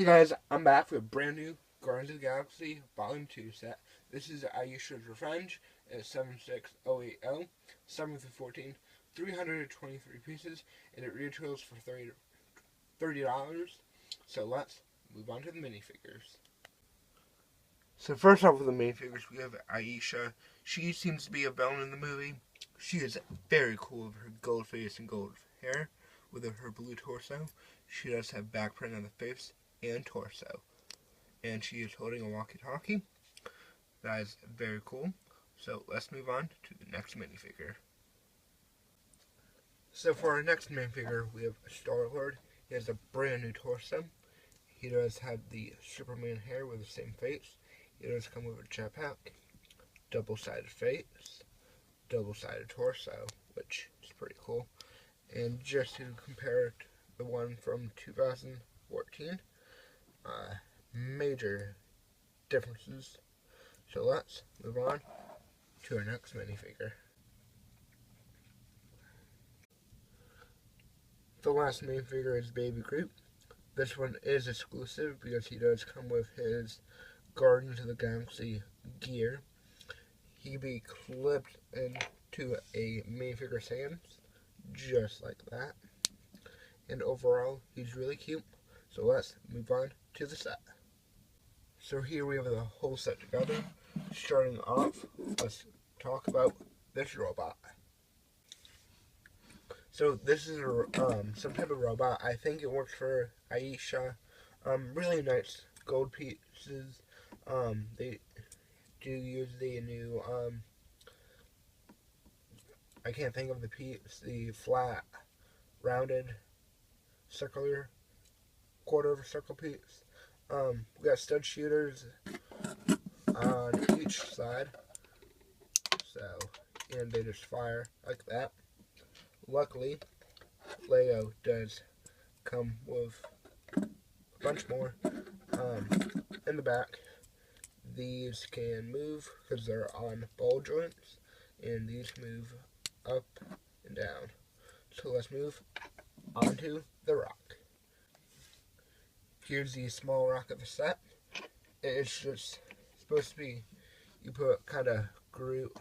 Hey guys, I'm back with a brand new Guardians of the Galaxy Volume 2 set. This is Ayesha's Revenge. It's 76080, 7 through 14, 323 pieces, and it retails for $30. So let's move on to the minifigures. So first off with the minifigures, we have Ayesha. She seems to be a villain in the movie. She is very cool with her gold face and gold hair, with her blue torso. She does have back print on the face and torso, and she is holding a walkie-talkie. That is very cool. So let's move on to the next minifigure. So for our next minifigure, we have Star-Lord. He has a brand new torso. He does have the Superman hair with the same face. He does come with a jetpack, double-sided face, double-sided torso, which is pretty cool. And just to compare it to the one from 2014, major differences. So let's move on to our next minifigure. The last minifigure is Baby Groot. This one is exclusive because he does come with his Guardians of the Galaxy gear. He be clipped into a minifigure stand, just like that. And overall, he's really cute. So let's move on to the set. So here we have the whole set together. Starting off, let's talk about this robot. So this is some type of robot. I think it works for Ayesha. Really nice gold pieces. They do use the new, I can't think of the piece, the flat, rounded, circular, quarter of a circle piece. We got stud shooters on each side, and they just fire like that. Luckily, Lego does come with a bunch more. In the back, these can move because they're on ball joints, and these move up and down. So let's move onto the rock. Here's the small rock of the set. It's just supposed to be, you put kind of Groot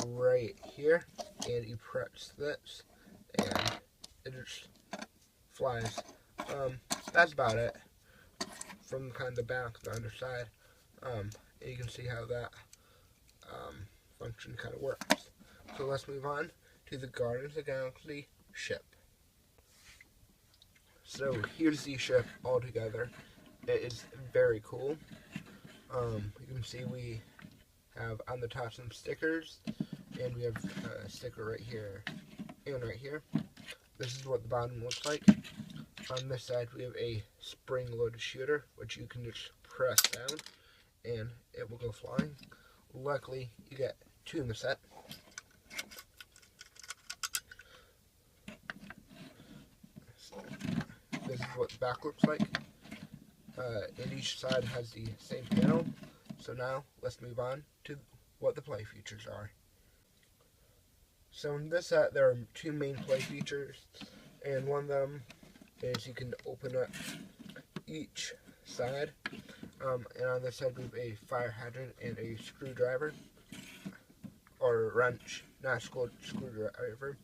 right here, and you press this, and it just flies. That's about it. From kind of the back to the underside, and you can see how that function kind of works. So let's move on to the Guardians of the Galaxy ship. So here's the ship all together. It is very cool. You can see we have on the top some stickers, and we have a sticker right here and right here. This is what the bottom looks like. On this side we have a spring-loaded shooter, which you can just press down and it will go flying. Luckily, you get two in the set. This is what the back looks like. And each side has the same panel. So now, let's move on to what the play features are. So in this set, there are two main play features, and one of them is you can open up each side. And on this side, we have a fire hydrant and a screwdriver, or wrench, not a screwdriver.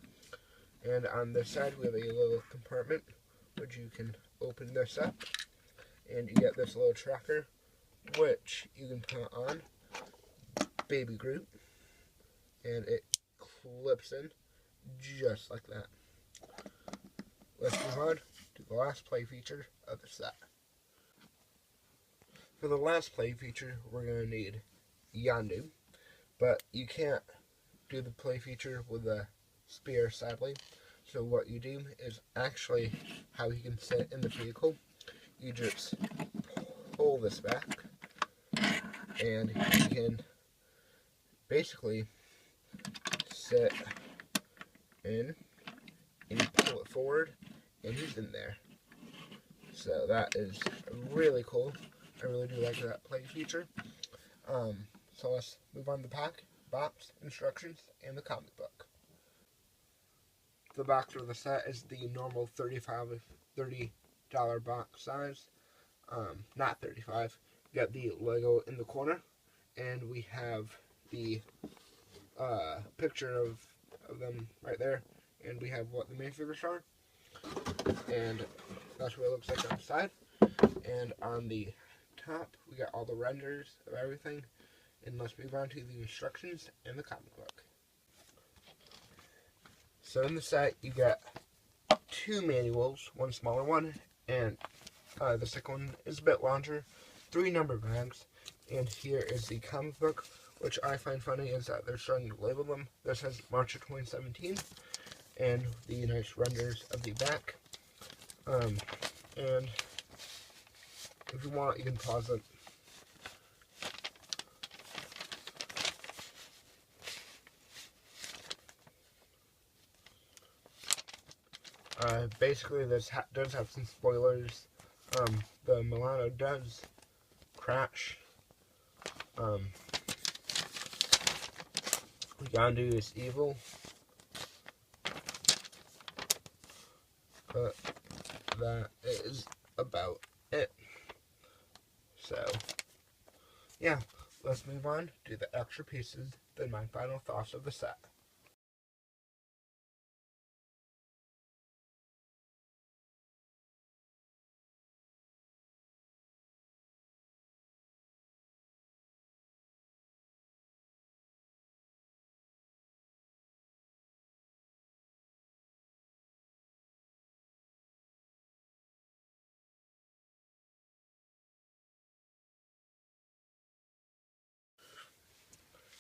And on this side, we have a little compartment, which you can open this up, and you get this little tracker, which you can put on Baby Groot, and it clips in just like that. Let's move on to the last play feature of the set. For the last play feature, we're going to need Yondu, but you can't do the play feature with a spear, sadly. So what you do is actually how he can sit in the vehicle. You just pull this back, and he can basically sit in, and you pull it forward, and he's in there. So that is really cool. I really do like that play feature. So let's move on to the pack, box, instructions, and the comic book. The box for the set is the normal $30 box size. not 35. We got the Lego in the corner, and we have the picture of them right there, and we have what the minifigures are, and that's what it looks like on the side. And on the top, we got all the renders of everything, and let's move on to the instructions and the comic book. So in the set, you get 2 manuals, one smaller one, and the second one is a bit larger, 3 number bags, and here is the comic book, which I find funny is that they're starting to label them. This says March of 2017, and the nice renders of the back. And if you want, you can pause it. Basically, this does have some spoilers. The Milano does crash. Yondu is evil. But that is about it. So, yeah, let's move on to the extra pieces, then my final thoughts of the set.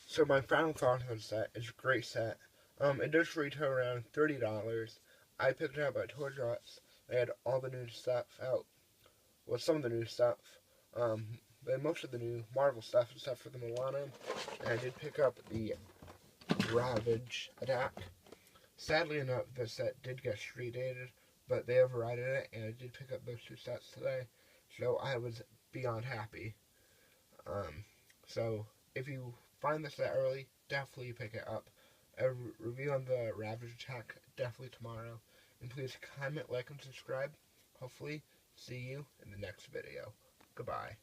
So my final thoughts on the set is a great set. It does retail around $30. I picked it up at Toys R Us. They had all the new stuff out. Well, some of the new stuff. But most of the new Marvel stuff except for the Milano. And I did pick up the Ravage Attack. Sadly enough, this set did get street dated, but they overrided it, and I did pick up those 2 sets today. So I was beyond happy. So if you find the set early, definitely pick it up. A review on the Ravage Attack definitely tomorrow. And please comment, like, and subscribe. Hopefully, see you in the next video. Goodbye.